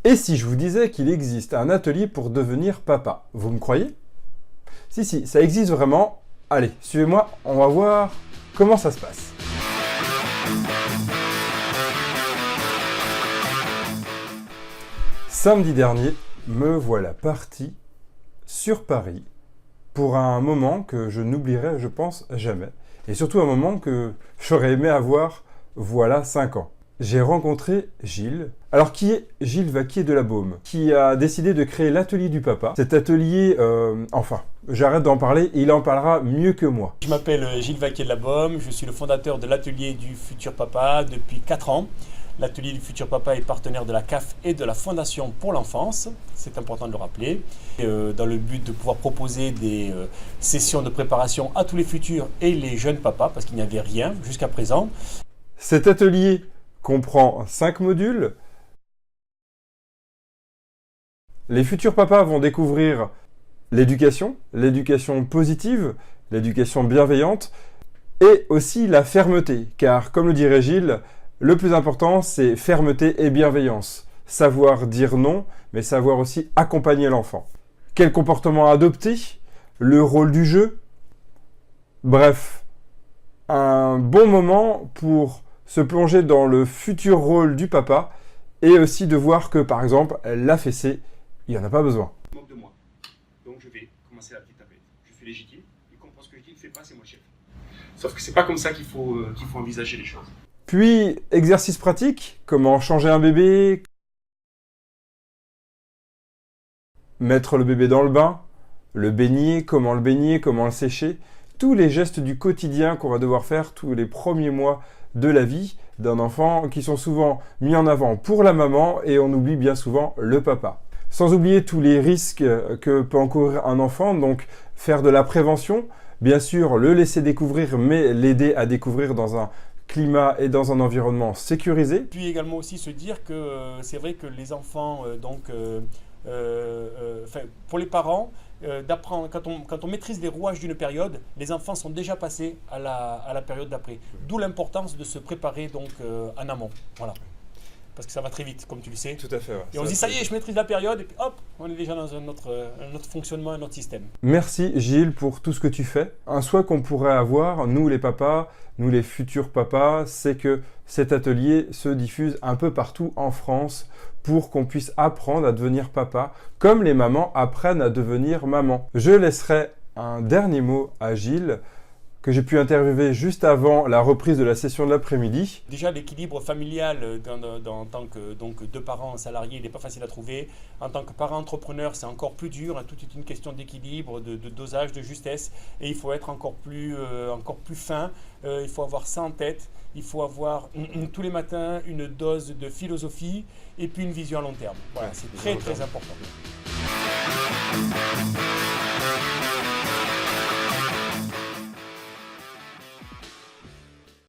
Et si je vous disais qu'il existe un atelier pour devenir papa, vous me croyez? Si, ça existe vraiment. Allez, suivez-moi, on va voir comment ça se passe. Samedi dernier, me voilà parti sur Paris pour un moment que je n'oublierai, je pense, jamais. Et surtout un moment que j'aurais aimé avoir, voilà 5 ans. J'ai rencontré Gilles. Alors qui est Gilles Vaquier de la Baume, qui a décidé de créer l'atelier du papa. Cet atelier, j'arrête d'en parler, il en parlera mieux que moi. Je m'appelle Gilles Vaquier de la Baume, je suis le fondateur de l'atelier du futur papa depuis 4 ans. L'atelier du futur papa est partenaire de la CAF et de la Fondation pour l'enfance, c'est important de le rappeler, dans le but de pouvoir proposer des sessions de préparation à tous les futurs et les jeunes papas, parce qu'il n'y avait rien jusqu'à présent. Cet atelier comprend 5 modules. Les futurs papas vont découvrir l'éducation positive, l'éducation bienveillante et aussi la fermeté. Car comme le dirait Gilles, le plus important c'est fermeté et bienveillance. Savoir dire non, mais savoir aussi accompagner l'enfant. Quel comportement adopter? Le rôle du jeu? Bref, un bon moment pour se plonger dans le futur rôle du papa et aussi de voir que par exemple la fessée, il n'y en a pas besoin. Je moque de moi. Donc je vais commencer la petite tablette. Je suis légitime, il comprend ce que je dis, il ne fait pas, c'est moi le chef. Sauf que c'est pas comme ça qu'il faut envisager les choses. Puis, exercice pratique, comment changer un bébé, mettre le bébé dans le bain, le baigner, comment le sécher, tous les gestes du quotidien qu'on va devoir faire tous les premiers mois de la vie d'un enfant qui sont souvent mis en avant pour la maman et on oublie bien souvent le papa. Sans oublier tous les risques que peut encourir un enfant, donc faire de la prévention, bien sûr le laisser découvrir mais l'aider à découvrir dans un climat et dans un environnement sécurisé. Puis également aussi se dire que c'est vrai que les enfants, pour les parents, d'apprendre, quand on maîtrise les rouages d'une période, les enfants sont déjà passés à la période d'après. D'où l'importance de se préparer donc en amont. Voilà. Parce que ça va très vite, comme tu le sais. Tout à fait. Ouais. Et on se dit, ça y est, je maîtrise la période, et puis hop, on est déjà dans un autre fonctionnement, un autre système. Merci Gilles pour tout ce que tu fais. Un souhait qu'on pourrait avoir, nous les papas, nous les futurs papas, c'est que cet atelier se diffuse un peu partout en France pour qu'on puisse apprendre à devenir papa, comme les mamans apprennent à devenir maman. Je laisserai un dernier mot à Gilles, que j'ai pu interviewer juste avant la reprise de la session de l'après-midi. Déjà, l'équilibre familial en tant que deux parents salariés, il n'est pas facile à trouver. En tant que parent entrepreneur, c'est encore plus dur. Tout est une question d'équilibre, de dosage, de justesse. Et il faut être encore plus fin. Il faut avoir ça en tête. Il faut avoir tous les matins une dose de philosophie et puis une vision à long terme. Voilà, c'est très important.